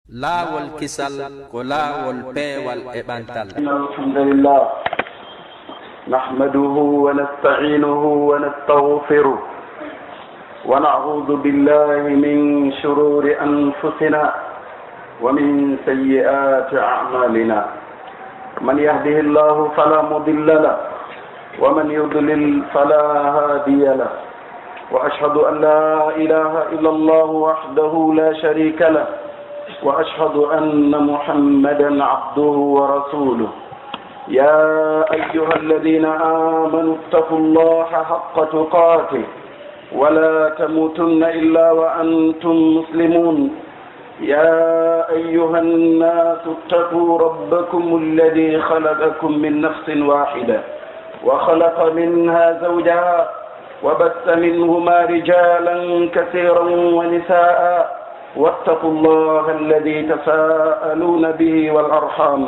لا والكسل كلا والبي والإبانتال. الحمد لله نحمده ونستعينه ونستغفره ونعوذ بالله من شرور أنفسنا ومن سيئات أعمالنا. من يهده الله فلا مضل له ومن يضلل فلا هادي له، وأشهد أن لا إله إلا الله وحده لا شريك له، وأشهد أن محمدا عبده ورسوله. يا أيها الذين آمنوا اتقوا الله حق تقاته ولا تموتن إلا وأنتم مسلمون. يا أيها الناس اتقوا ربكم الذي خلقكم من نفس واحدة وخلق منها زوجها وبث منهما رجالا كثيرا ونساء، واتقوا الله الذي تساءلون به والأرحام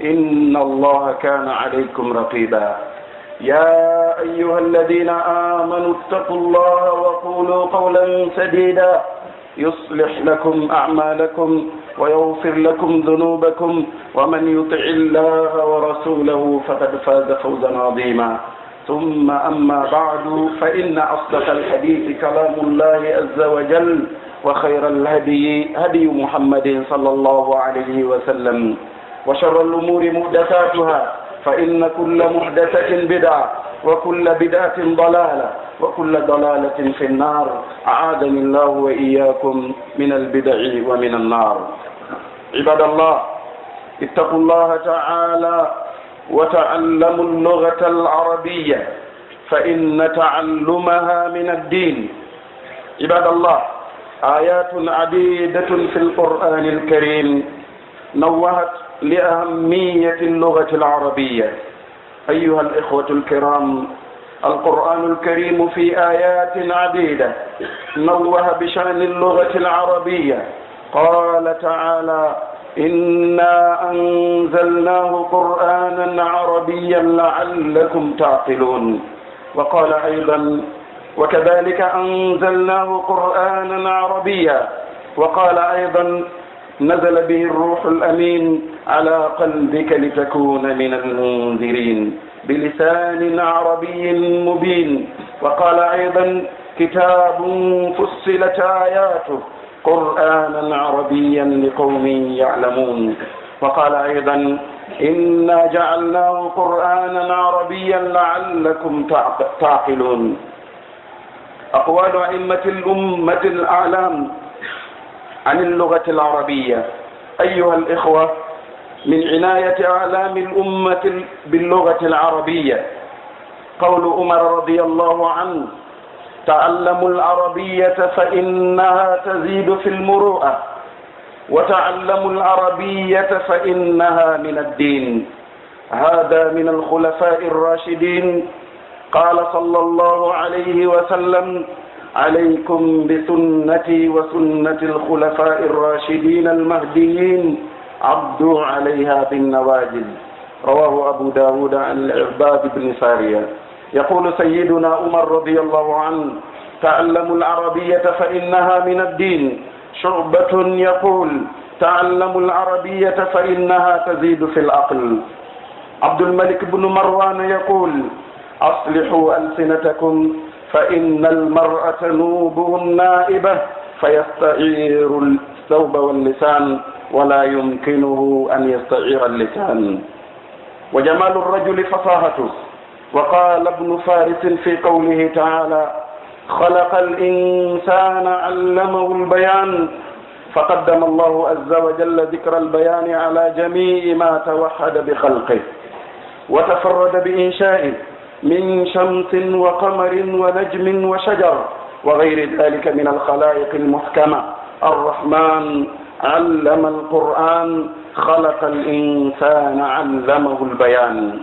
إن الله كان عليكم رقيبا. يا أيها الذين آمنوا اتقوا الله وقولوا قولا سديدا يصلح لكم أعمالكم ويغفر لكم ذنوبكم، ومن يطع الله ورسوله فقد فاز فوزا عظيما. ثم أما بعد، فإن أصدق الحديث كلام الله عز وجل، وخير الهدي هدي محمد صلى الله عليه وسلم، وشر الأمور محدثاتها، فإن كل محدثة بدعة وكل بدعة ضلالة وكل ضلالة في النار. أعاذني الله وإياكم من البدع ومن النار. عباد الله، اتقوا الله تعالى وتعلموا اللغة العربية، فإن تعلمها من الدين. عباد الله، آيات عديدة في القرآن الكريم نوهت لأهمية اللغة العربية. أيها الإخوة الكرام، القرآن الكريم في آيات عديدة نوه بشأن اللغة العربية. قال تعالى: إنا أنزلناه قرآنا عربيا لعلكم تعقلون. وقال أيضا: وكذلك أنزلناه قرآنا عربيا. وقال أيضا: نزل به الروح الأمين على قلبك لتكون من المنذرين بلسان عربي مبين. وقال أيضا: كتاب فصلت آياته قرآنا عربيا لقوم يعلمون. وقال أيضا: إنا جعلناه قرآنا عربيا لعلكم تعقلون. أقوال أئمة الأمة الأعلام عن اللغة العربية. أيها الإخوة، من عناية أعلام الأمة باللغة العربية قول عمر رضي الله عنه: تعلموا العربية فإنها تزيد في المروءة، وتعلموا العربية فإنها من الدين. هذا من الخلفاء الراشدين. قال صلى الله عليه وسلم: عليكم بسنتي وسنة الخلفاء الراشدين المهديين، عضوا عليها بالنواجذ. رواه أبو داود عن العرباض بن سارية. يقول سيدنا عمر رضي الله عنه: تعلموا العربية فإنها من الدين. شعبة يقول: تعلموا العربية فإنها تزيد في العقل. عبد الملك بن مروان يقول: أصلحوا ألسنتكم فإن المرأة نوبه النائبة فيستعير الثوب واللسان ولا يمكنه أن يستعير اللسان. وجمال الرجل فصاحته. وقال ابن فارس في قوله تعالى: خلق الإنسان علمه البيان. فقدم الله عز وجل ذكر البيان على جميع ما توحد بخلقه وتفرد بإنشائه من شمس وقمر ونجم وشجر وغير ذلك من الخلائق المحكمة. الرحمن علم القرآن، خلق الإنسان علمه البيان.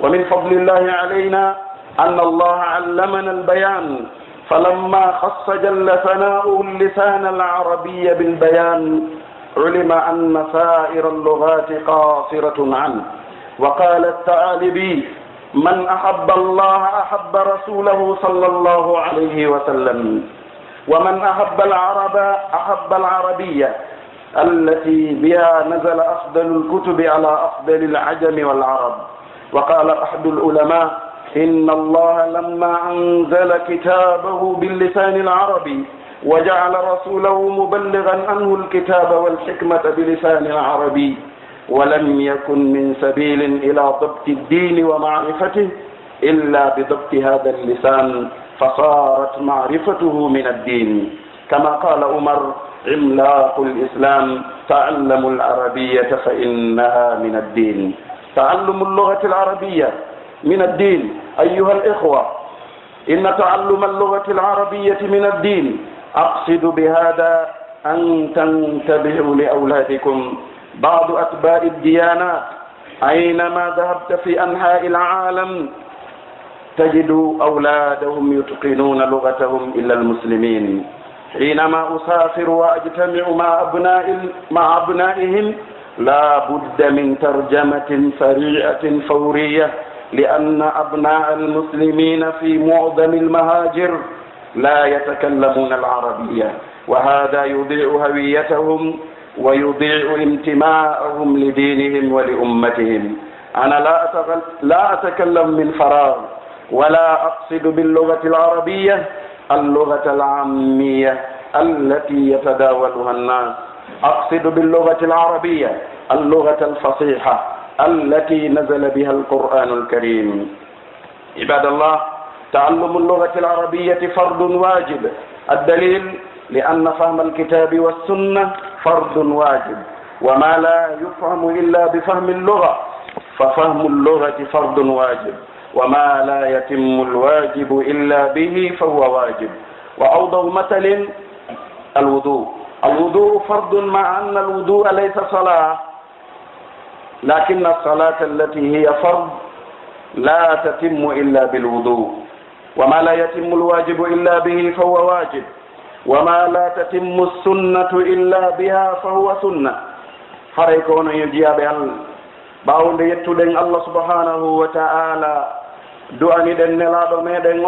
ومن فضل الله علينا أن الله علمنا البيان، فلما خص جل ثناؤه اللسان العربي بالبيان علم أن سائر اللغات قاصرة عنه. وقال الثعالبي: من أحب الله أحب رسوله صلى الله عليه وسلم، ومن أحب العرب أحب العربية. التي بها نزل أفضل الكتب على أفضل العجم والعرب. وقال أحد العلماء إن الله لما أنزل كتابه باللسان العربي وجعل رسوله مبلغا عنه الكتاب والحكمة بلسان العربي ولم يكن من سبيل إلى ضبط الدين ومعرفته إلا بضبط هذا اللسان فصارت معرفته من الدين. كما قال عمر عملاق الإسلام تعلموا العربية فإنها من الدين. تعلم اللغة العربية من الدين. أيها الإخوة، إن تعلم اللغة العربية من الدين. أقصد بهذا أن تنتبهوا لأولادكم. بعض أتباع الديانات أينما ذهبت في أنحاء العالم تجد أولادهم يتقنون لغتهم إلا المسلمين. حينما أسافر وأجتمع مع أبنائهم لا بد من ترجمة سريعة فورية، لأن أبناء المسلمين في معظم المهاجر لا يتكلمون العربية، وهذا يضيع هويتهم ويضيع انتماءهم لدينهم ولأمتهم. أنا لا أتكلم من فراغ، ولا أقصد باللغة العربية اللغة العامية التي يتداولها الناس. أقصد باللغة العربية اللغة الفصيحة التي نزل بها القرآن الكريم. عباد الله، تعلم اللغة العربية فرض واجب. الدليل لأن فهم الكتاب والسنة فرض واجب، وما لا يفهم إلا بفهم اللغة ففهم اللغة فرض واجب، وما لا يتم الواجب إلا به فهو واجب. وأوضح مثل الوضوء فرض، مع أن الوضوء ليس صلاة، لكن الصلاة التي هي فرض لا تتم إلا بالوضوء. وما لا يتم الواجب إلا به فهو واجب، وما لا تتم السنة إلا بها فهو سنة. فريكون يجيب باون يتدن الله سبحانه وتعالى دعاني دن نلادو ميدن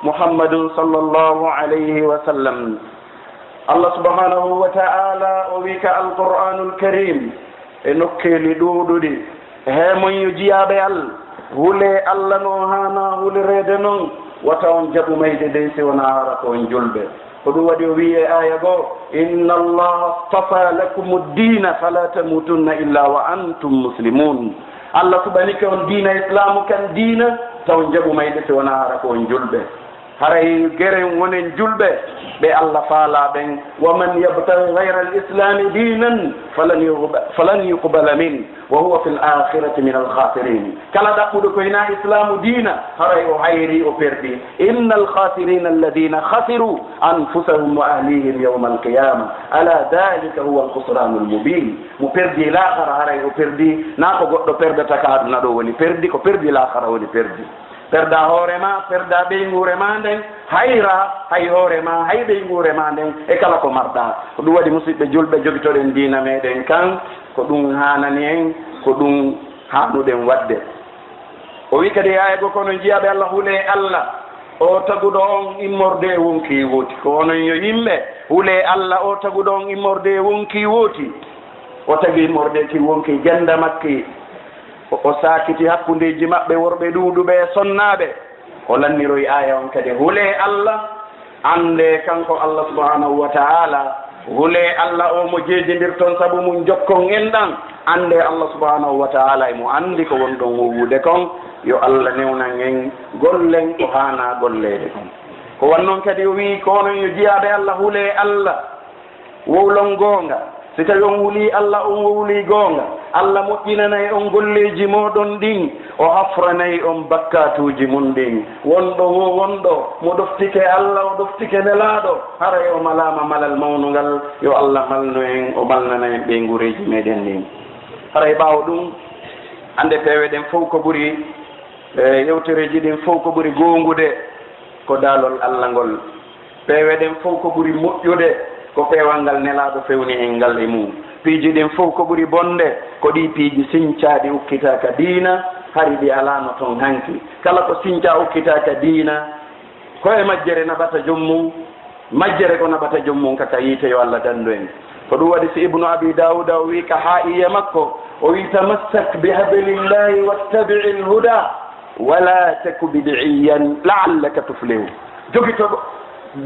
محمد صلى الله عليه وسلم. الله سبحانه وتعالى ويك القرآن الكريم انوكي لدودي هيمون يجيب هولي الله نوهانا هولي ريدنون وتاون جابو ميدي ديسي ونهاركون جلبه. خذوا وديوية آية إن الله اصطفى لكم الدين فلا تموتن إلا وأنتم مسلمون. الله سبحانه دين إسلام كان دين تونجب ما يدس ونهاركون جلبه. هري غيرن ونن جلبه بي الله فالا بين ومن يبتغي غير الإسلام دينا فلن يقبل منه وهو في الآخرة من الخاسرين. كلا دقود كينا إسلام دينا هري وحيري وفردي إن الخاسرين الذين خسروا أنفسهم وأهليهم يوم القيامة ألا ذلك هو الخسران المبين. مفردي الآخر هري وفردي ناكو قد فرد تكاد ندو ولي فردي كو فردي الآخر ولي فردي perda hoorema perda ɓey nguurema nden hayra hay hoorema hay ɓey nguurema nden e kala ko marɗa. ko ɗum waɗi musidɓe julɓe jogitoɗen diina meɗen kan ko ɗum hanani en ko ɗum haɗuɗen wadde. o wi kadi yaygo kono jiyaɓe allah huule allah o taguɗo on immorde wonki wooti. ko onon yo yimɓe huule allah o taguɗo on immorde wonki wooti. o tagi immorde ki wonki janda makki o sakiti hakkundeji maɓɓe worɓe ɗuuɗuɓe e sonnaɓe. o lanniroy aya on kadi huule allah ande kanko allah subhanahu wa ta'ala huule allah o mo jeejindirton sabu mum jokkon enɗan ande allah subhanahu wa ta'ala emo andi ko wonɗon wowude kon. yo allah newnan en gollen ko hana gollede kon. ko wannoon kadi o wi ko onon yo jiyaɓe allah huule allah wowlon goonga. si tawi on wuli allah on wowli goonga allah moƴƴinanayi on golleji moɗon ɗin o hafranayi on bakkatuji mum ɗin. wonɗo mo ɗoftike allah o ɗoftike nelaɗo haray o malama malal mawnugal. yo allah malno en o malnana en ɓe gureji meɗen ɗin. haray ɓawo ɗum ande pewe ɗen fof ko ɓuuri yewtereji ɗin fof ko ɓuuri gongude ko daalol allah ngol. pewe ɗen fof ko ɓuuri moƴƴude ko peewal ngal nelaɗo fewni en ngal e mum. piiji ɗin fof ko ɓuri bonde ko ɗi piiji siñcaaɗi ukkitaka diina hari ɗi alano toon hanki. kala ko siñca ukkitaka diina koye majjere naɓata jommum, majjere ko naɓata jommum kaka yiite yo allah dandu en. ko ɗum waɗi si ibnu abi dawuda o wi ka haa'iya makko o wi tamassak bihablillahi wattabi'i lhuda wala taku bid'iyan la'allaka tuflihu jogito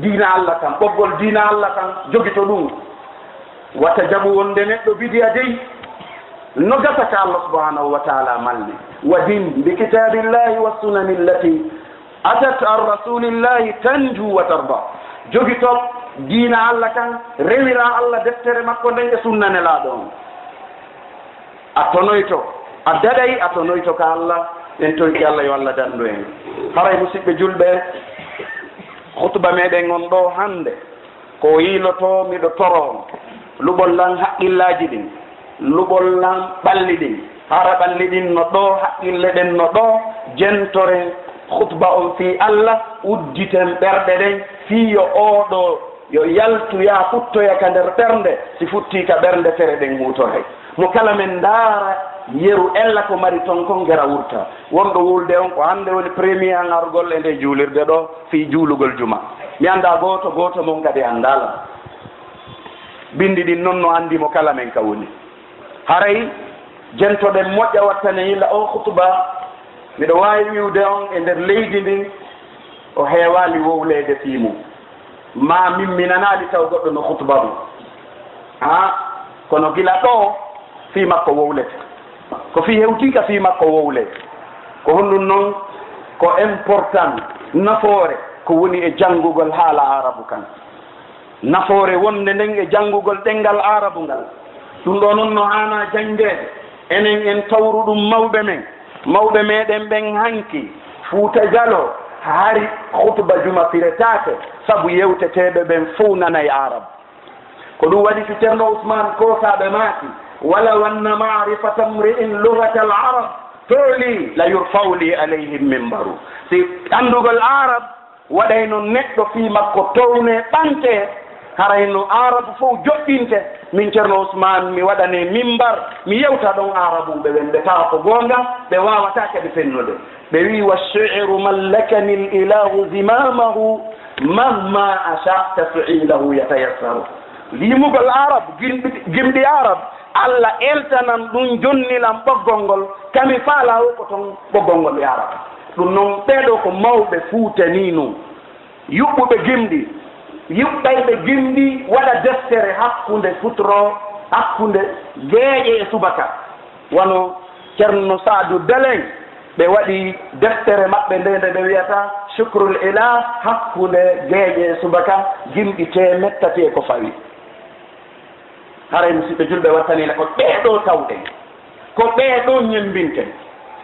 diina allah kan ɓoggol diina allah kan jogito ɗum wata jaɓu wonde neɗɗo bidiya dey no gasaka allah subhanahu wa taala malli wadin bi kitabillahi wa sunani allati atat an rasulillahi tanju wa tarda jogito diina allah kan rewira allah deftere makko nden e sunnanelaaɗo on a tonoyto a daɗay a tonoyto ka allah en toyki allah yo allah dandu en haray musidɓe julɓe khutba meɗen on ɗo hande ko yiiloto miɗo toro luɓol lan haqqillaji ɗin luɓol lan ɓalli ɗin hara ɓalli ɗin no ɗo haqqille ɗen no ɗo jentoren khutba on fi allah udditen ɓerɗe ɗen fii yo oɗo yo yaltuya futtoya ka nder ɓernde si futti ka ɓernde fere ɗen hutore mo kala men ndaara yeru ella ko mari ton kon ngera wurta wonɗo wulde on ko hannde woni premier ngargol e nde juulirde ɗo fii juulugol juma mi annda gooto mon kadi anndala bindi ɗin noon no anndi mo kala men ka woni haray jentoɗen moƴƴa wattane yilla o khutba miɗo waawi wiwde on e nder leydi ndin o heewaali wowleede fii mum ma min mi nanaali taw goɗɗo no khutba ɗum kono gila ɗo fii makko wowlete ko fii hewtiika fii makko wowle ko honɗum noon ko important nafoore ko woni e janngugol haala arabu kan nafoore wonde nden e janngugol ɗenngal arabu ngal ɗum ɗo noon no haana janngeede enen en tawru ɗum mawɓe meɗen ɓen hanki Fuuta Jalo hari khutba juma firetaake sabu yewteteeɓe ɓen fuu nanay arabu ko ɗum waɗi si ceerno ousmane kosaaɓe maaki walaw anna marifata mri'in lugata al arab tooli la yurfawli alayhim mimbaru si anndugol arab waɗayno neɗɗo fii makko towne ɓante harayno arabu fof joɗɗinte min ceerno ousmane mi waɗane mimbar mi yewta ɗon arabuɓe ɓen ɓe tawa ko goonga ɓe wawata kadi fennude ɓe wi wa shi'ru mallakani l ilahu zimamahu mahma ashata fi'ilahu yatayassaru limugol arab gimɗi arab allah eltanan ɗum jonnilan ɓoggol ngol kami faala o ko toon ɓoggol ngol yarata ɗum noon ɓeeɗo ko mawɓe fuutanino yuɓɓuɓe gimɗi yuɓɓayɓe gimɗi waɗa deftere hakkunde futoro hakkunde geeƴe e subaka wano ceerno Saadu Delen ɓe waɗi deftere maɓɓe nde ɓe wiyata chukrul ilah hakkunde geeƴe e subaka gimɗi temettati e ko fawi haray musidɓe julɓe wattanina ko ɓeeɗo tawɗen ko ɓeeɗo ñembinten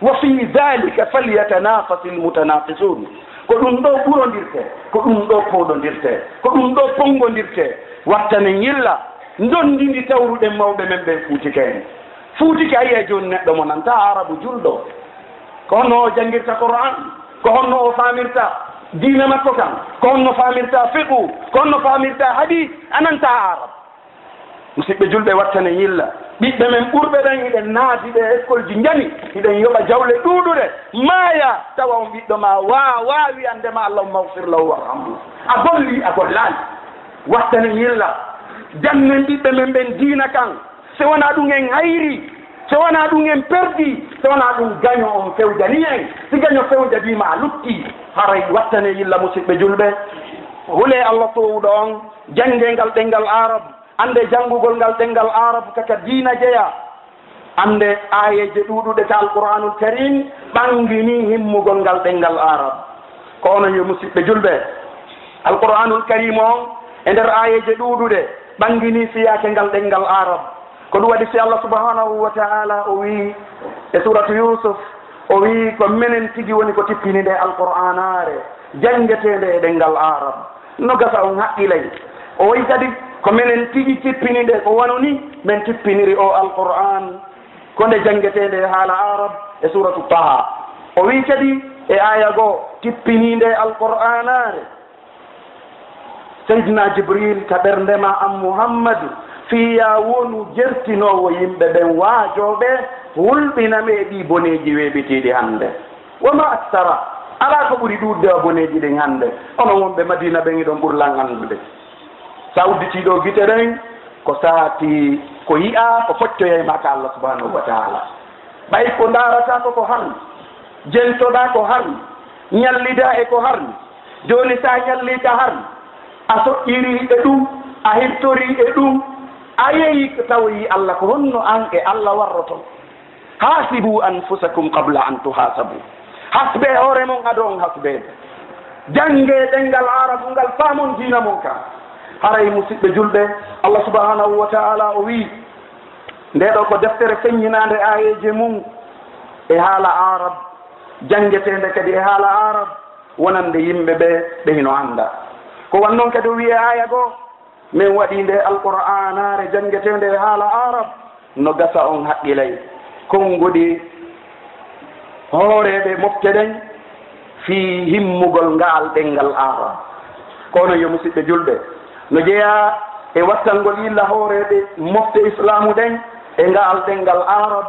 wa fi dhalika falyatanafasi lmutanafisun ko ɗum ɗo ɓurondirte ko ɗum ɗo pooɗondirte ko ɗum ɗo pongondirte wattanen yilla ndondindi tawruɗen mawɓe men ɓen fuutike en fuutike a yiya jooni neɗɗo mo nanta arabu julɗo ko honno o janngirta Qur'an ko honno o faamirta diina makko kan ko honno faamirta fiqu ko honno faamirta hadis ananta arab musidɓe julɓe wattane yilla ɓiɓɓe men ɓurɓe ɗen hiɗen naati ɗe école ji njani hiɗen yoɓa jawle ɗuuɗuɗe maaya tawa on ɓiɗɗo ma waawi andema allahumma ghfir lahu warhamhu a golli a gollaali wattane yilla jannen ɓiɓɓe men ɓen diina kan so wonaa ɗum en hayri so wonaa ɗum en perdi so wonaa ɗum gaño on fewdani en si gaño fewdadima a lutti haray wattane yilla musidɓe julɓe hule allah towɗo on janngengal ɗenngal arab ande janngugol ngal ɗenngal arabu kaka diina jeya ande ayeje ɗuuɗuɗe ka alqur'anul karim ɓangini himmugol ngal ɗenngal arab ko onon yo musidɓe julɓe alqur'anul karim on e nder ayeje ɗuuɗuɗe ɓangini siyaake ngal ɗenngal arab ko ɗum waɗi si allah subhanahu wa ta'ala o wi e suratu yusuf o wi ko minen tigi woni ko tippini nde alqur'anare janngetende e ɗenngal arab no gasa on haqqilay o wayi kadi ko minen tigi tippini nde ko wano ni min tippiniri o alqur'an ko nde janngetende haala arab e suratu taha o wi kadi e aya goo tippininde alqur'anare seydina jibril ka ɓerndema am muhammadu fiya wonu jertinowo yimɓe ɓen waajoɓe hulɓiname ɗi boneji weeɓitiɗi hannde woma aksara ala ko ɓuri ɗuɗde o boneji ɗin hannde ono wonɓe madina ɓen iɗon ɓurlan anndude sa udditiɗo gite ɗen ko saati ko yi'a ko fottoye maka Allah subhanahu wa ta'ala ɓay ko ndarata ko harmi jentoɗa ko harmi ñallida e ko harmi joni sa ñallika harmi a soƴƴiri e ɗum a hirtori e ɗum a yeyi ko tawoyi Allah ko honno an e Allah warroto hasibu anfusakum qabla an tuhasabu hasbe hoore mon adon hasbede jange ɗengal arabu ngal faamon diina mon ka haray musidɓe julɓe Allah subhanahu wa ta'ala o wi ndeɗo ko deftere feññinande ayeje mum e haala arab jangetende kadi e haala arab wonande yimɓe ɓe ɓe hino anda ko wannoon kadi o wiye aya goo min waɗi nde alqur'anare jangetende e haala arab no gasa on haqqilay konngudi hooreɓe mofte ɗen fi himmugol ngaal ɗengal arab kono yo musidɓe julɓe no jeeya e wattangol illa hooreɓe mofte islamu ɗen e ngaal ɗengal arab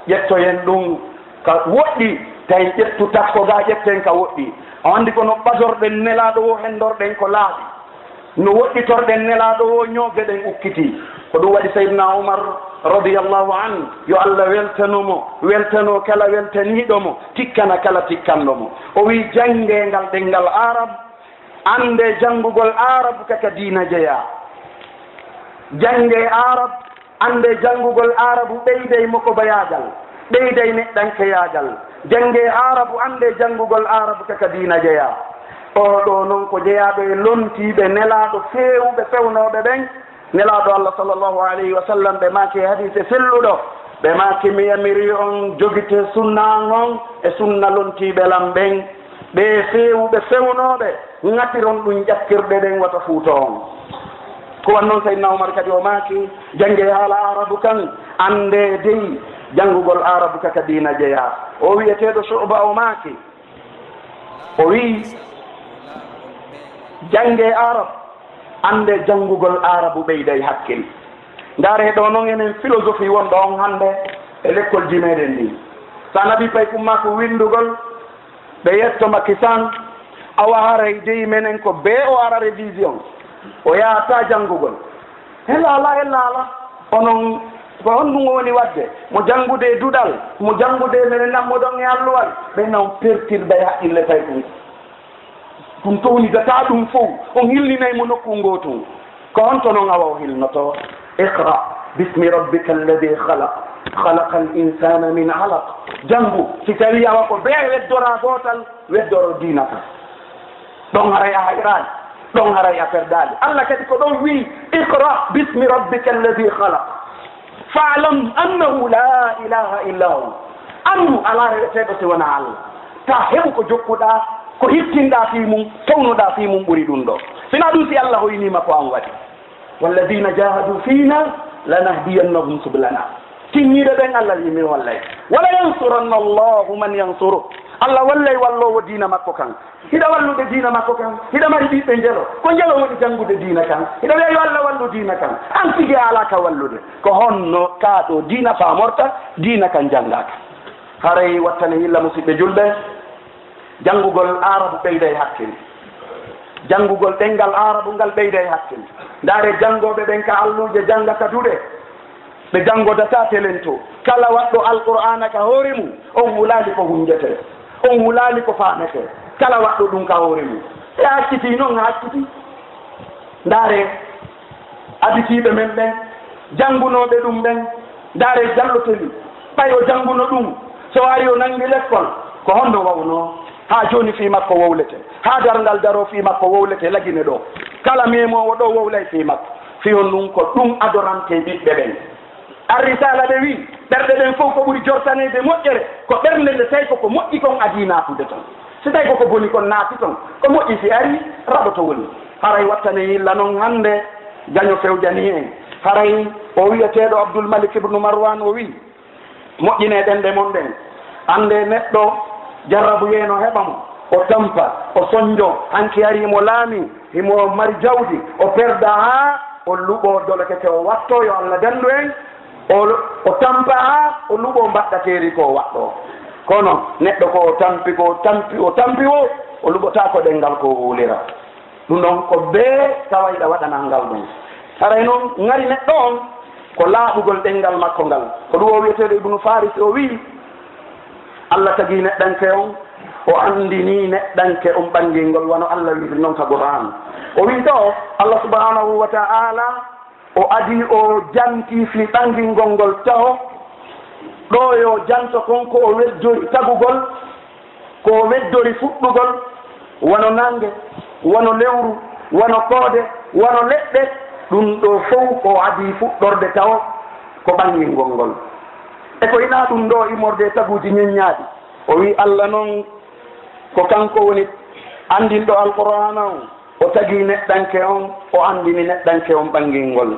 ƴettoyen ɗum ka woɗɗi tawi ƴettu takko ga ƴetten ka woɗɗi o andi ko no ɓatorɗen nelaɗo o hendorɗen ko laaɓi no woɗɗitorɗen nelaɗo o ñoogeɗen ukkiti ko ɗum waɗi seydna oumar radiallahu an yo Allah weltano kala weltaniɗomo tikkana kala tikkanɗomo o wi jangengal ɗengal arab ande janngugol arab kaka diina jeeya jange arab ande janngugol arabu ɓeydey moko bayagal ɓeyday neɗɗankeyagal jange arabu ande janngugol arabu kaka diina jeeya oɗo noon ko jeeyaɗo e lontiɓe nelaɗo fewɓe fewnoɓe ɓen nelaɗo Allah sallllahu alayhi wa sallam ɓe maki hadise selluɗo ɓe maki mi yamiri on jogite sunna on e sunna lontiɓe lam ɓen ɓe fewɓe fewnoɓe ŋatiron ɗum ƴakkirɗe ɗen wata fuuto on ko wannoon saydna oumar kadi o maki jange haala arabu kan ande dey janngugol arabu kaka diina jeeya o wiyeteɗo Shu'ba o maki o wi jange arab ande janngugol arabu ɓeyday hakkil ndaare ɗo noon enen philosophie wonɗo on hannde e l'école ji meɗen ndi sa nabi pay kumma ko windugol ɓe yettoma kisan awa haray deyi menen ko be o ara révision o yahata janngugol helaala onon ko honɗum woni wadde mo janngude duɗal mo janngude mene nammoɗon e alluwal ɓe non pertirɓe haqqille tay ɗum townidata ɗum fof on hillinaymo nokku ngotum ko honto noon awa o hilnoto iqra bismi rabbika alladi khalaqa al insana min alaq janngu si tawi awa ko ɓe weddora gootal weddoro diina ka ɗon haray a hayrani ɗon haray a perdali Allah kadi ko ɗon wi iqra bismi rabbika alladi khalaq fa'lam annahu la ilaha illa hu andu ala reweteɗo si wona Allah ta heɓu ko jokkuɗa ko hittinɗa fi mum tawnuɗa fi mum ɓuri ɗum ɗo sina ɗum si Allah hoynima ko an waɗi walladina jahadu fina lanahdiyannahum sublana tinniɗo ɓen Allah wi min wallay wala yansuranna allahu man yansuru Allah wallay wallowo diina makko kan hiɗa wallude diina makko kan hiɗa mari ɓiɓɓe njelo ko njelo woni janngude diina kan hiɗa wiya yo Allah wallu diina kan an tigi alaka wallude ko honno kaaɗo diina famorta diina kan janngaka haray wattane yilla musidɓe julɓe janngugol arabu ɓeyday hakkil janngugol ɗengal arabu ngal ɓeyday hakkil ndaare janngoɓe ɓen ka alluje janngata duɗe ɓe janngodata telen to kala waɗɗo alqur'ana ka hoore mum on wulaali ko hunjete on wulaali ko faamete kala waɗɗo ɗum ka hoore mum e hakkiti noon hakkiti ndaare aditiiɓe men ɓen janngunooɓe ɗum ɓen ndaare jalloteli ɓay o jannguno ɗum so ari o nangi l'école ko honno wawnoo haa jooni fii makko wowlete haa darngal daro fii makko wowlete lagine ɗo kala memowo ɗo wowlay fii makko fii on ɗum ko ɗum adorante ɓiɓɓe ɓen arrisala ɓe wi ɓerɗe ɓen fof ko ɓuri jortanede moƴƴere ko ɓernde nde tawi koko moƴƴi kon adi naatude ton so tawi koko boni kon naati ton ko moƴƴi si ari raɓoto woni haray wattane yilla noon hannde gaño fewjani en haray o wiyeteɗo Abdoul Malik ibnu Marwan o wi moƴƴineɗen ɗe mon ɗen ande neɗɗo jarrabu yeeno heɓa mo o tampa o soñjo hanki ari imo laami imo mari jawdi o perda ha o luɓo dolokeke o watto yo Allah gandu en o tampa ha o luɓo mbaɗɗateeri ko waɗɗo kono neɗɗo ko o tampi o luɓota ko ɗengal ko wulira ɗum ɗon ko bee tawayɗa waɗanal ngal ɗum aray noon ngari neɗɗo on ko laaɓugol ɗenngal makko ngal ko ɗum o wiyeteeɗo ibnu faris o wii Allah tagi neɗɗanke on o anndini neɗɗanke on ɓanngilngol wono Allah wiiri noon ka Qur'an o wii ɗo Allah subhanahu wa ta'ala o adi o janti fi ɓanngilngol ngol taho ɗo yo janto kon ko o weddori tagugol ko o weddori fuɗɗugol wono nange wono lewru wono koode wono leɗɗe ɗum ɗo fof ko adi fuɗɗorde taw ko ɓanngilngol ngol e ko ina ɗum ɗo imorde taguji ñeññaaɗi o wi Allah noon ko kanko woni andinɗo alqur'ana on o tagi neɗɗanke on o andini neɗɗanke on ɓanngilngol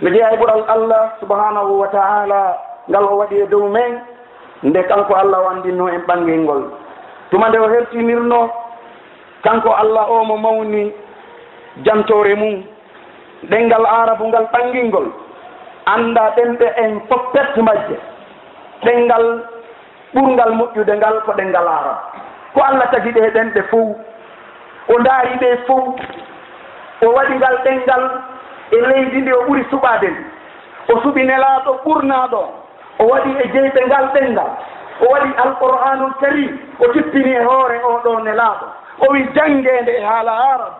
mi jeeya e ɓural Allah subhanahu wa ta'ala ngal o waɗi e dow men nde kanko Allah o andinno en ɓanngilngol tuma nde o hertinirno kanko Allah o mo mawni jantore mum ɗenngal arabu ngal ɓanngilngol annda ɗemɓe en fof perte majje ɗenngal ɓurngal moƴƴude ngal ko ɗenngal arab ko Allah tagi ɗe ɗemɓe fof o ndaari ɓe fof o waɗi ngal ɗenngal e leydi ndi o ɓuri suɓaade ndi o suɓi nelaaɗo ɓurnaaɗo o waɗi e jeyɓe ngal ɗenngal o waɗi alqur'anul karim o tippini e hoore o ɗo nelaaɗo o wi janngeende e haala arab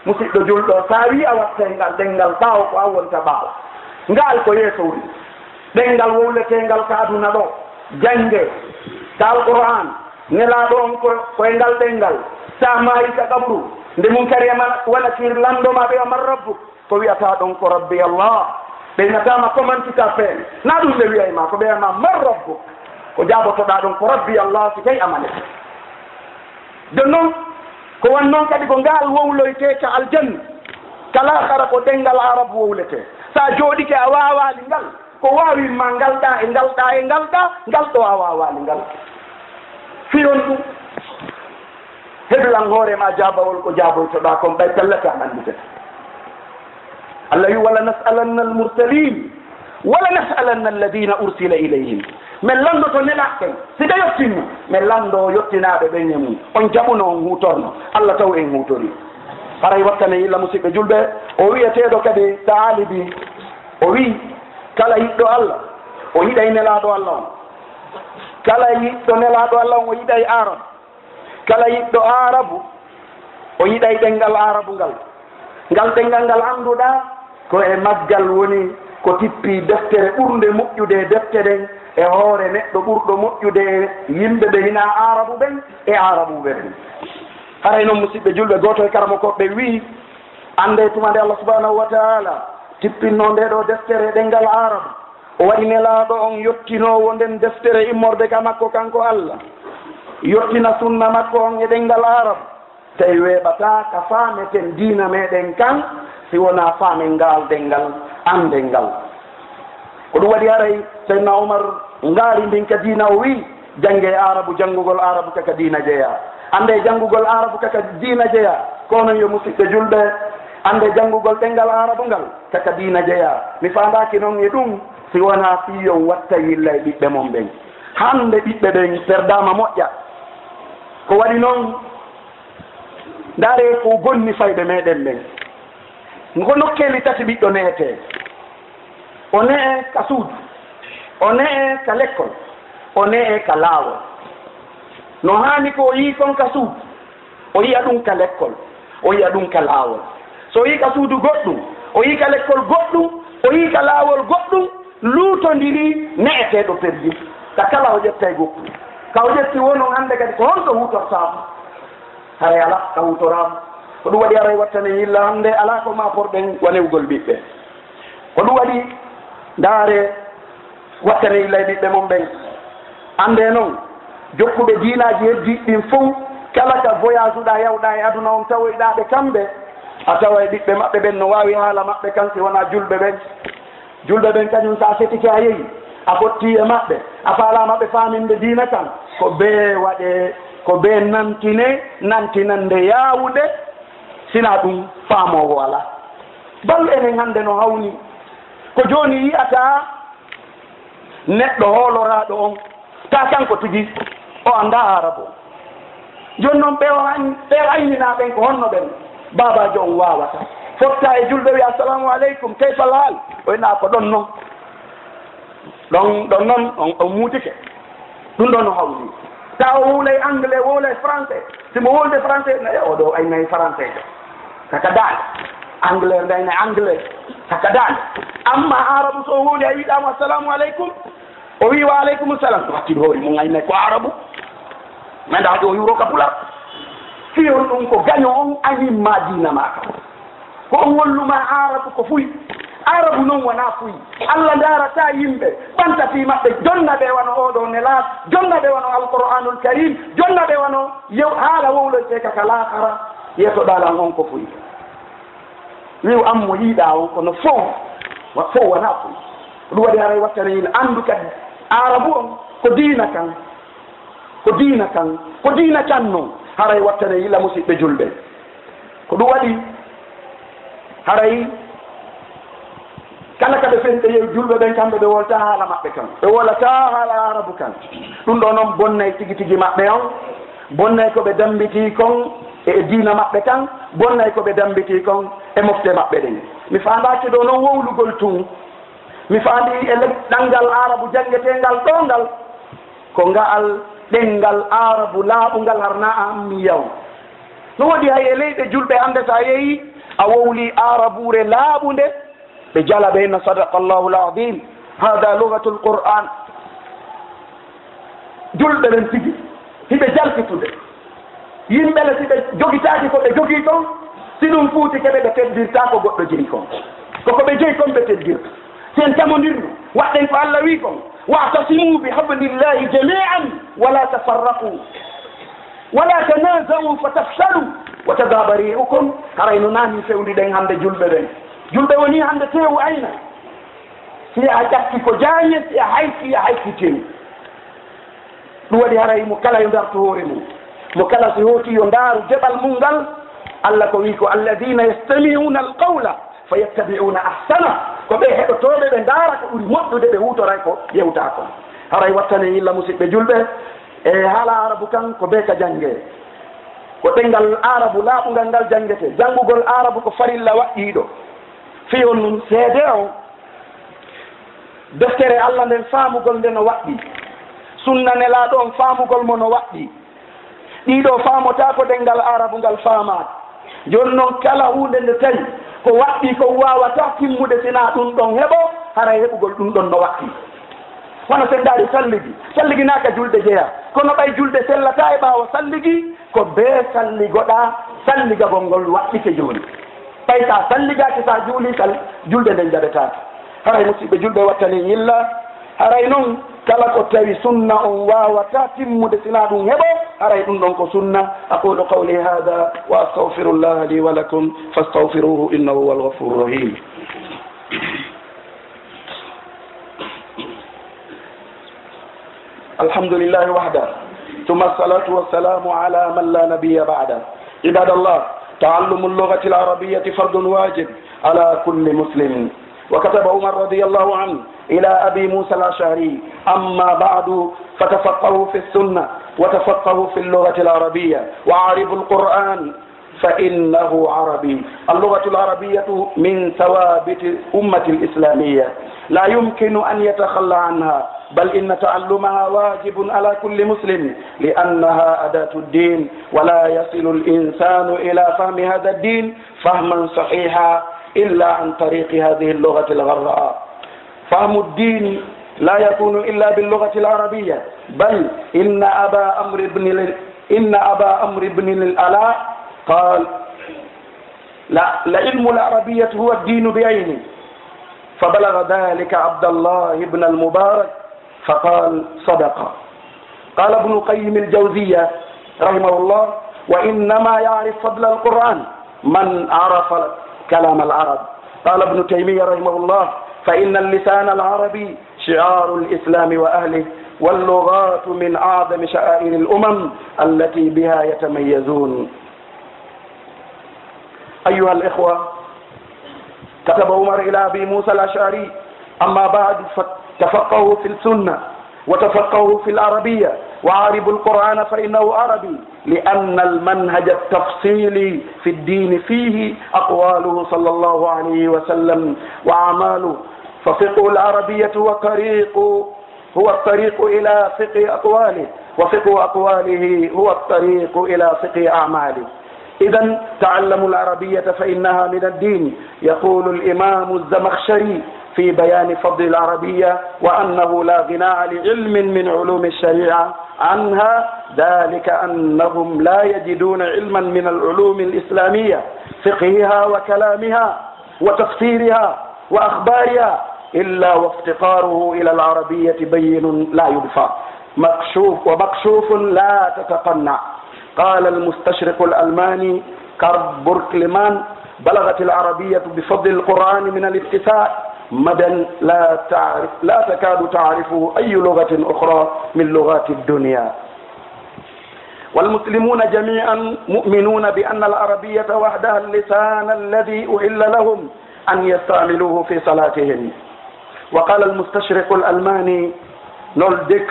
musidɗo julɗo so a wi a watta ngal ɗenngal ɓaawo ko an wonta ɓaawo ngaal ko yeeso wuri ɗenngal wowleteengal ka aduna ɗo jannge ka alqur'an nelaaɗo on koye ngal ɗenngal sa maayi ka ƙabru nde mum kariyama wanakir lanndoma ɓe man rabbu ko wiyata ɗon ko rabbi Allah ɓeynatama commentika feere na ɗum ɓe wiyayma ko ɓeyama man rabbu ko jaabotoɗa ɗon ko rabbi Allah si kay amane jon noon ko wan noon kadi ko ngaal wowloyte ka aljanna kala hara ko ɗenngal arabe wowlete sa jooɗike a waawali ngal ko waawima ngalɗa e ngalɗa e ngalɗa ngalɗo a waawali ngal fiyon ɗum heɓlan hoorema jaabawol ko jaaboytoɗa kon ɓay pellete a annditete Allah wi wala nas'alanna almursalin wala nas'alanna alladina ursila ilayhim min landoto nelaɓɓen sika yettinno min lando yettinaɓe ɓen e mum on jaɓuno on hutorno Allah taw en hutori haray wattane yilla musidɓe julɓe o wiyeteɗo kadi taalibi o wi kala yiɗɗo Allah o yiɗay nelaɗo Allah on kala yiɗɗo nelaɗo Allah on o yiɗay arab kala yiɗɗo arabu o yiɗay ɗenngal arabu ngal ngal ɗenngal ngal annduɗa ko e maggal woni ko tippi deftere ɓurde moƴƴude deftere e hoore neɗɗo ɓurɗo moƴƴude yimɓe ɓe hina arabu ɓen e arabuɓe ɓen haray noon musidɓe julɓe gooto e karamokoɓe wii annde tuma nde Allah subhanahu wa taala tippinno nde ɗo deftere ɗenngal arabu o waɗi nelaaɗo on yottinowo nden deftere immorde ka makko kanko Allah yottina sunna makko on e ɗenngal arabu tawi weeɓata ka faameten diina meɗen kan si wona faamen ngal ɗenngal annden ngal ko ɗum waɗi haray seydna oumar ngaari ndin ka diina o wii jannge arabu janngugol arabu kaka diina jeya annde janngugol arabu kaka diina jeya kono yo musidɓe julɓe annde janngugol ɗenngal arabu ngal kaka diina jeya mi faandaki noon e ɗum si wona fiyon watta yilla e ɓiɓɓe mon ɓen hannde ɓiɓɓe ɓen perdama moƴƴa ko waɗi noon ndaare ko bonni fayɓe meɗen ɓen ko nokkeli tati ɓiɗɗo neete o nee ka suudu o nee ka l'école o nee ka laawol no haani ko o yii kon ka suudu o yiya ɗum ka l'école o yiya ɗum ka laawol so yii ka suudu goɗɗum o yii ka l'école goɗɗum o yii ka laawol goɗɗum luutondiri ne'eteeɗo perdi ka kala o ƴettay goɗɗum ka o ƴetti wonon hannde kadi ko honto hutortaamo haray ala ka hutoraamo ko ɗum waɗi aray wattane yilla hannde alaa ko ma porɗen wanewgol ɓiɓɓe ko ɗum waɗi ndaare wattane yilla e ɓiɓɓe mon ɓen annde noon jokkuɓe diinaaji heddiɗɗin fof kala ka voyage uɗa yawɗa e aduna on tawoyɗaɓe kamɓe a tawa e ɓiɓɓe maɓɓe ɓen no waawi haala maɓɓe kan si wona julɓe ɓen kañum sa setike a yehi a fotti e maɓɓe a faalama ɓe faaminde diina kan ko bee waɗe ko bee nantinande yaawude sina ɗum faamowo ala bal enen hannde no hawni ko jooni yiyata neɗɗo hooloraɗo on ta kanko tigi o annda arabo jooni noon ɓe aynina ɓen ko honno ɓen babajo on wawata fotta e julɓe wi assalamu aleykum kayfa al-hal o ina ko ɗon noon ɗon noon on muutike ɗum ɗon no hawli taw o wuulay anglais wuulay français simo wolde français nayi oɗo aynayi français de kaka daal anglais ndayna anglais kaka daal amma arabu so wuuli a yiɗamo assalamu aleykum o wi wa aleykum salam wattiɗo hoore mum aynayi ko arabu mais ndaɗo o yuro ka pular fiyon ɗum ko gaño on animma dina maka ko on wolluma arabu ko fuyi arabu noon wona fuyi allah darata yimɓe ɓantati maɓɓe jonna ɓe wano oɗo nelas jonna ɓe wano alqouranul karim jonna ɓe wano haala wowlote kaka lahara yeesoɗalan on ko fuyi wiw ammo yiiɗa on kono fof wona fuyi ɗum waɗi haray wattane yimɓe andu kadi arabu on ko diina kan ko diina kan noon haray wattane yilla musidɓe julɓe ko ɗum waɗi haray kala kaɓe fente yew julɓe ɓen kamɓe ɓe wolta haala maɓɓe kan ɓe wolata haala arabu kan ɗum ɗo noon bonnay tigi tigi maɓɓe on bonnay ko ɓe dambiti kon e diina maɓɓe kan bonnay ko ɓe dambiti kon e mofte maɓɓe ɗen mi fandaki ɗo noon wowlugol tun mi fandi e ɗanngal arabu jangetengal ɗongal ko ngaal ɗengal arabu laaɓungal harna ammi yaw no waɗi hay e leyɗe julɓe hannde sa yeeyi a wowli arabure laaɓunde ɓe jala ɓe no sadaqa allahu l'adim hada lugatul qur'an julɓe ɓen tigi hiɓe jaltitude yimɓele si ɓe jogitaki ko ɓe jogii kon si ɗum fuuti keɓe ɓe teddirta ko goɗɗo jeyi kon koko ɓe jeyi kon ɓe teddirta sen tamodirnu waɗɗen ko allah wi kon wa'tasimu bihablillahi jami'an wala tafarraqu wala tanaza'u fatafshalu wa tadhhaba rihukum haray no naani fewndi ɗen hannde julɓe ɓen julɓe woni hannde tewu ayna si a ƴakki ko jaañe si a haykitewu ɗum waɗi haray mo kala yo darto hoore mum mo kala so hooti yo ndaaru jeɓal mum ngal allah ko wi ko alladina yastami'una alqawla fayattabi'una ahsana ko ɓe heɗotooɓe ɓe ndaara ko ɓuri moƴƴude ɓe huutoray ko yewtaa kon haray wattane yilla musidɓe julɓe e haala arabu kan ko bee ka jannge ko ɗengal arabu laaɓungal ngal janngete janngugol arabu ko farilla waɗɗiiɗo fiyon num seede o deftere allah nden faamugol nde no waɗɗi sunna nelaaɗo on faamugol mo no waɗɗi ɗiɗo faamota ko ɗengal arabu ngal faamaade jooni noon kala huunde nde tawi ko waɗɗi ko waawata timmude sinaa ɗum ɗon heɓo haray heɓugol ɗum ɗon no waɗɗi hono sen ndaari salligi naaka julde jeya kono ɓay julde sellata e ɓaawo salligi ko bee salligoɗa salligagol ngol waɗɗike jooni ɓay sa salligaake sa juuli julde nden jaɓetaake haray musidɓe julɓe wattani yilla haray noon kala ko tawi sunna on waawata timmude sinaa ɗum heɓo haray ɗum ɗon ko sunna aqulu qawli hada wa astahfirullaha li wa lakum fastahfiruhu innahu huwa alghafuru rahim الحمد لله وحده ثم الصلاة والسلام على من لا نبي بعده عباد الله تعلم اللغة العربية فرض واجب على كل مسلم وكتب عمر رضي الله عنه إلى أبي موسى الأشعري أما بعد فتفقهوا في السنة وتفقهوا في اللغة العربية وعرفوا القرآن فإنه عربي اللغة العربية من ثوابت أمة الإسلامية لا يمكن أن يتخلى عنها بل إن تعلمها واجب على كل مسلم لأنها أداة الدين ولا يصل الإنسان إلى فهم هذا الدين فهما صحيحا إلا عن طريق هذه اللغة الغراء فهم الدين لا يكون إلا باللغة العربية بل إن أبا أمر بن الألاء قال لعلم العربية هو الدين بعينه فبلغ ذلك عبد الله بن المبارك فقال صدق. قال ابن القيم الجوزية رحمه الله وإنما يعرف فضل القرآن من عرف كلام العرب. قال ابن تيمية رحمه الله فإن اللسان العربي شعار الإسلام وأهله واللغات من أعظم شعائر الأمم التي بها يتميزون. أيها الإخوة كتب عمر إلى أبي موسى الأشعري أما بعد فتفقهوا في السنة وتفقهوا في العربية وعاربوا القرآن فإنه عربي، لأن المنهج التفصيلي في الدين فيه أقواله صلى الله عليه وسلم وأعماله. ففقه العربية هو الطريق إلى فقه أقواله، وفقه أقواله هو الطريق إلى فقه أعماله. إذن تعلموا العربية فإنها من الدين. يقول الإمام الزمخشري في بيان فضل العربية وأنه لا غناء لعلم من علوم الشريعة عنها، ذلك أنهم لا يجدون علما من العلوم الإسلامية فقهها وكلامها وتفسيرها وأخبارها إلا وافتقاره إلى العربية بين لا يدفع، ومكشوف لا تتقنع. قال المستشرق الألماني كارل بوركلمان: بلغت العربية بفضل القرآن من الاتساع مدى لا تكاد تعرفه أي لغة أخرى من لغات الدنيا. والمسلمون جميعا مؤمنون بأن العربية وحدها اللسان الذي أحل لهم أن يستعملوه في صلاتهم. وقال المستشرق الألماني نولدك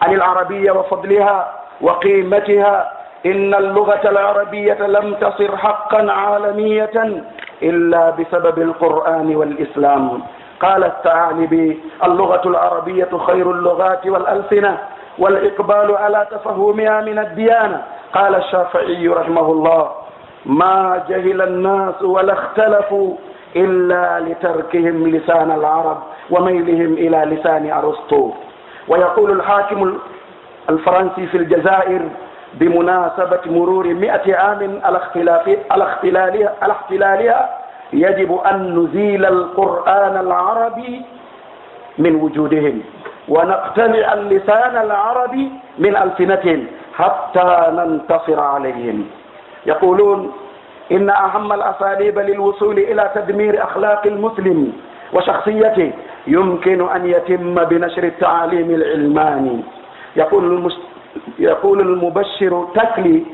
عن العربية وفضلها وقيمتها: إن اللغة العربية لم تصر حقا عالمية إلا بسبب القرآن والإسلام. قال الثعالبي: اللغة العربية خير اللغات والألسنة، والإقبال على تفهمها من الديانة. قال الشافعي رحمه الله: ما جهل الناس ولا اختلفوا إلا لتركهم لسان العرب وميلهم إلى لسان أرسطو. ويقول الحاكم الفرنسي في الجزائر بمناسبة مرور 100 عام على احتلالها: يجب أن نزيل القرآن العربي من وجودهم ونقتلع اللسان العربي من ألسنتهم حتى ننتصر عليهم. يقولون: إن أهم الأساليب للوصول إلى تدمير أخلاق المسلم وشخصيته يمكن أن يتم بنشر التعاليم العلماني. يقول المبشر تكلي: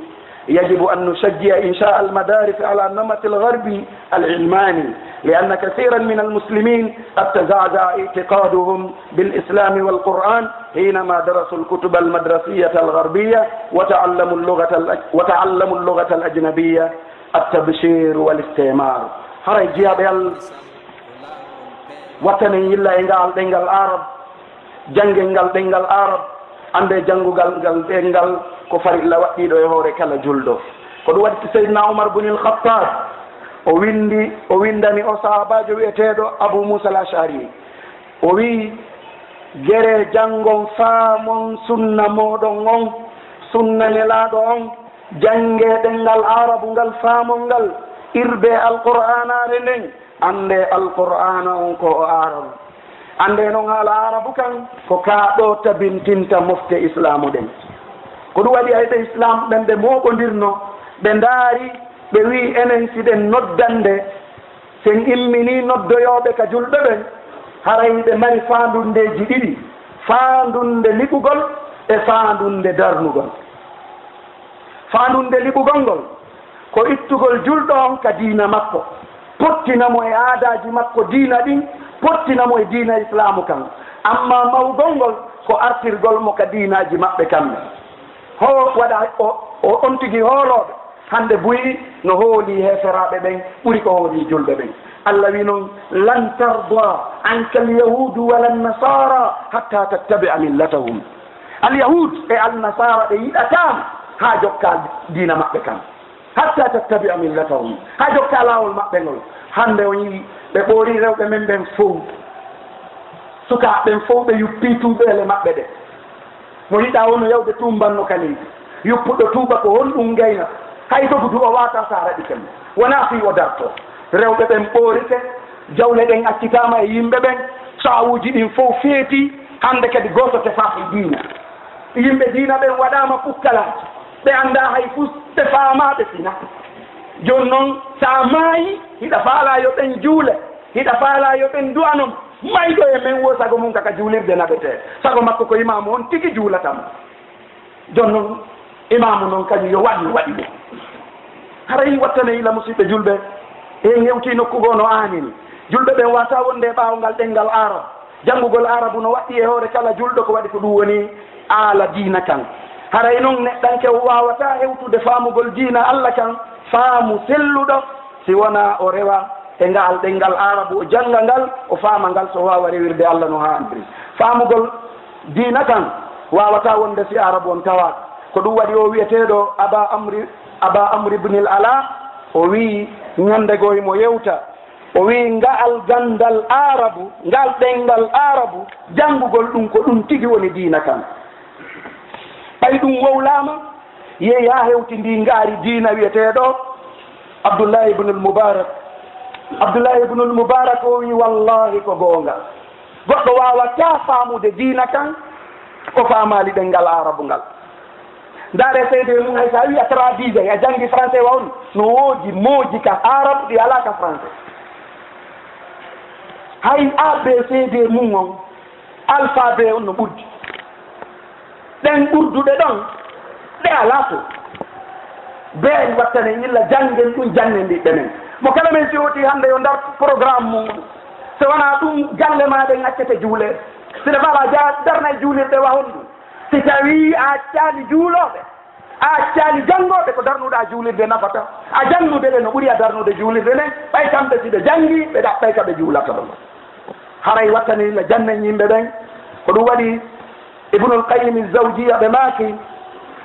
يجب أن نشجع إنشاء المدارس على النمط الغربي العلماني، لأن كثيرا من المسلمين قد تزعزع اعتقادهم بالإسلام والقرآن حينما درسوا الكتب المدرسية الغربية وتعلموا اللغة الأجنبية، التبشير والاستعمار. هاي جيابيل وطني إلا إنغال دنغال عرب جنغال دنغال عرب ande jangugal gal dengal ko fari la waɗiɗo e hoore kala julɗo. ko ɗum waɗi Seydina Omar ibn al-Khattab o windani o sahabajo wi'eteɗo Abu Musa al-Ash'ari, o wi: gere jangon faamon sunna moɗon on, sunna nelaɗo on, jange ɗengal arabu ngal faamon ngal, irbe alqur'anare nden, ande alqur'ana on ko o arabu, ande noon haala arabu kan ko kaaɗo tabintinta mofte islamu ɗen. ko ɗum waɗi ayɓe islam ɓen ɓe moɓodirno, ɓe ndaari ɓe wi enen siɗen noddande sen immini noddoyoɓe ka julɓe ɓen haray ɓe mari faandundeji ɗiɗi: faandunde liɓugol e faandunde darnugol. faandunde liɓugol ngol ko ittugol julɗo on ka diina makko, pottinamo e aadaji makko diina ɗin, pottinamo e diina islamu kan. amma mawgol ngol ko artirgol mo ka diinaji maɓɓe kamɓe. ho waɗa o on tigi hooloɓe hande buyi no hooli heferaɓe ɓen ɓuri ko hooli julɓe ɓen. Allah wi noon: lan tarda anka alyahudu wala nasara hatta tattabia millatahum. alyahud e alnasara ɓe yiɗatama ha jokka diina maɓɓe kan, hatta tattabia millatahum, ha jokka lawol maɓɓe ngol. hande o yii ɓe ɓoori rewɓe men ɓen fof, sukaɓen fof ɓe yuppi tuuɓele maɓɓe ɗe. mo yiɗa wono yewde tumbanno kaleji, yuppuɗo tuuba ko honɗum gayna, hay dogudu o wata sara ɗiken, wona fi o darto. rewɓe ɓen ɓoorite, jawle ɗen accitama e yimɓe ɓen, sawuji ɗin fof feeti. hande kadi goto tefa e diina, yimɓe diina ɓen waɗama pukkalaji, ɓe anda hay fuu ɓe faamaɓe sina. joni noon sa maayi hiɗa faala yo ɓen juule, hiɗa faala yo ɓen du'anom, mayɗo e men wo sago mum kaka juulirde naɓete, sago makko ko imamu on tigi juulatama. joni noon imamu noon kañum yo waɗi ɗum. haray wattane ila musidɓe julɓe e hewti nokkugo no anini. julɓe ɓen wata wonde ɓawngal ɗengal arab, janngugol arabu no waɗɗi e hoore kala julɗo, ko waɗi ko ɗum woni ala diina kan haray noon neɗɗanke wawata hewtude faamugol diina Allah kan faamu selluɗo si wona o rewa e ngal ɗengal arabu o janga ngal o faama ngal so wawa rewirde Allah no haandiri faamugol diina kan wawata wonde si arabu on tawa ko ɗum waɗi o wiyeteɗo aba amri ibnil ala o wi ñande goye mo yewta o wi ngal gandal arabu ngal ɗengal arabu janngugol ɗum ko ɗum tigi woni diina kan ɓay ɗum wowlama yeeya hewti ndi ngaari diina wiyeteɗo abdoullahi ibnul moubarak o wi wallahi ko goonga goɗɗo wawata faamude diina kan ko faamali ɗengal arabu ngal ndaare seyde mum hay sa wi a traduise a janngi français wawni no woodi mooji ka arabu ɗi ala ka français hay abcd mum on alphabet on no ɓurdi ɗen ɓurduɗe ɗon ɗe ala to been wattane illa janngen ɗum janngendiɓe men mo kala men si woti hannde yo ndar programme mum so wona ɗum galle maɗen accete juuleɗe sine bala darna e juulirɗe wa honɗum si tawi a accaali juulooɓe a accaali janngoɓe ko darnuɗa juulirde nafata a jannude ɓe no ɓuri a darnude juulirde nden ɓay kamɓe si ɓe janngi ɓe ɗaɓɓay ka ɓe juulata ɗon haray wattani no jannen yimɓe ɓen ko ɗum waɗi ibnul qayyim zawjiya ɓe maaki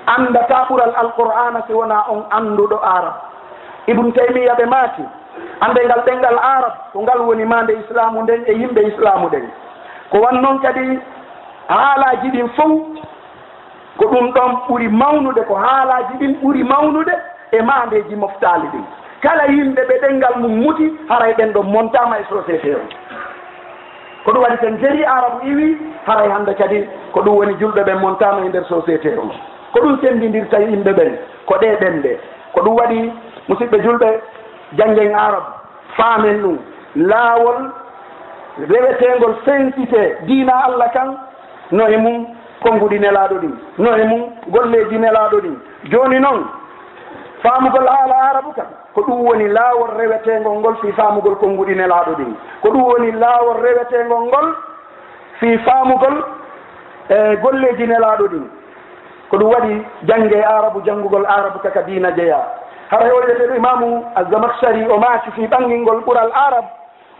andata ɓural alqur'ana si wona on annduɗo arab ibnu taymiya ɓe maaki ande ngal ɗengal arab ko ngal woni mande islamu nden e yimɓe islamu ɗen ko wan noon kadi haalaji ɗin fof ko ɗum ɗon ɓuri mawnude ko haalaji ɗin ɓuri mawnude e mandeji moftali ɗin kala yimɓe ɓe ɗengal mum muti haray ɗen ɗon montama e société o ko ɗum waɗi sen jeri arabu iwi haray hande kadi ko ɗum woni julɓe ɓen montama e nder société o ko ɗum sendidirta yimɓe ɓen ko ɗe ɗenɗe ko ɗum waɗi musidɓe julɓe janggen arabu faamen ɗum laawol rewetegol sensité diina Allah kan no e mum konnguɗi nelaɗo ɗin no e mum golleji nelaɗo ɗin joni noon faamugol haala arabu kan ko ɗum woni laawol rewetegol ngol fi faamugol konnguɗi nelaɗo ɗin ko ɗum woni laawol rewetegol ngol fi faamugol e golleji nelaɗo ɗin ko ɗum waɗi jangge arabu janngugol arabu kaka diina jeeya hara hewleteɗo imamu azamakhshari o maaki fi ɓangingol ɓural arab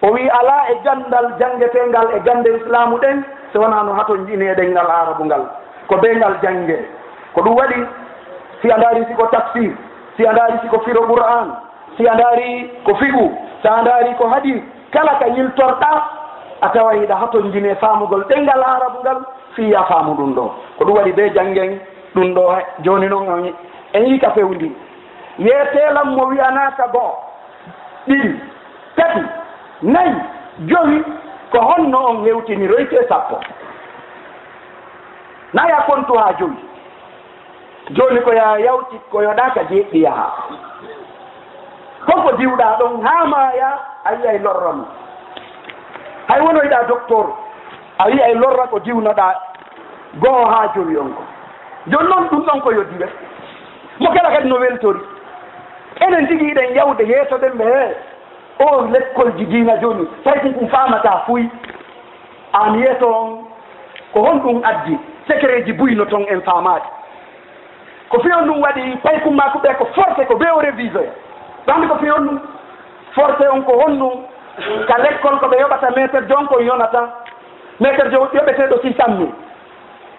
o wi ala e gandal jangetengal e gande islamu ɗen so wona no haton jineɗen ngal arabu ngal ko be ngal jange ko ɗum waɗi si a ndaari siko tafsir si a ndaari siko firo qur'an si a ndaari ko figu so a ndaari ko hadis kala ka yiltorɗa a tawa hiɗa haton jine faamugol ɗengal arabu ngal fiya faamu ɗum ɗo ko ɗum waɗi be jangen ɗum ɗo joni noon en yii ka fewndi yeetelam mo wiyanaka goo ɗiɗi tati nayi joyi ko honno on hewtini royte sappo naya kontu ha joyi joni ko ya yawti ko yoɗaka jeeɗɗi yaha koko diwɗa ɗon ha maya a yiyay lorrano hay wonoyɗa docteur a wiyay lorra ko diwnoɗa goo ha joyi on ko joni noon ɗum ɗon ko yoddiɓe mo kala kadi no weltori enen tigi iɗen yawde yeesoɗen ɓe he o lekkolji diina joni tayti ɗum famata fuy an yeeso on ko honɗum addi secret ji buyno toon en famade ko fiyon ɗum waɗi paykummaku ɓe ko forcé ko ɓe o révisoya ɗandi ko fiyon ɗum forcé on ko honɗum ka l'école ko ɓe yoɓata métre jon ko yonata métre jon yoɓeteɗo 600 000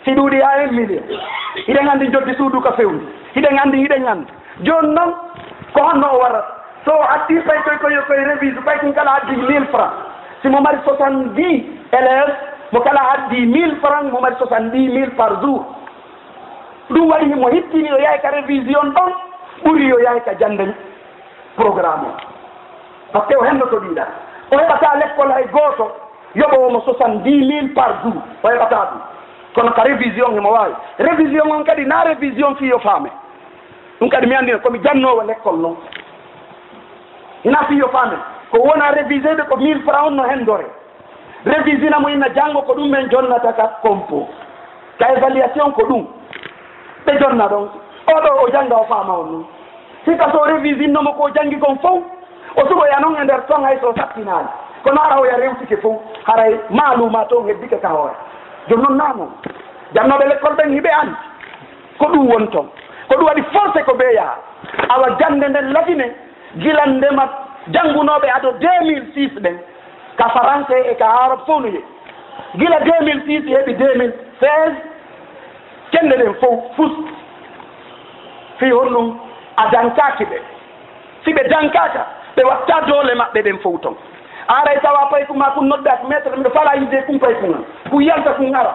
si ɗuuɗi ha 1 million hiɗen anndi joddi suudu ka fewndi hiɗen anndi hiɗen anndi joni noon ko honno o warata so addi pay koye révise pay kum kala addi 1000 francs si mo mari 70 élèves mo kala addi 1000 francs mo mari 70 000 par jour ɗum waɗi mo hittini yo yahay ka révision ɗon ɓuri yo yahay ka jande programme o par ce que o hennoto ɗiɗa o heɓata l'école hay gooto yoɓowomo 70 000 par jour o heɓata ɗum kono ka révision emo wawi révision on kadi na révision fiyo faame ɗum kadi mi andina komi jannowo l'école noon ina fiyo faame ko wona révisé de ko 1000 francs on no hendore révisina mo ina janngo ko ɗum men jonnata ka compo ka évaluation ko ɗum ɓe jonna ɗon oɗo o jannga o faama on noon sika so révisinnomo ko janngi kon fof o suɓoya noon e nder ton hay so sattinaani kono ara oya rewtike fof haray maaluma toon heddike ka hoore joni noon nanon jannoɓe l'école ɓen hiɓe an ko ɗum won toon ko ɗum waɗi forcé ko ɓe yaha awa jande nden latine gilandema janngunoɓe ato 2006 ɗen ka français e ka arabe fof no yeehi gila 2006 heeɓi 2016 kende ɗen fof fus fi honɗum a dankaki ɓe si ɓe dankaka ɓe watta doole maɓɓe ɓen fof toon aray tawa pay kuma ko noddat maître mbiɗo fala yidde kum pay kuga ko yalta kum ara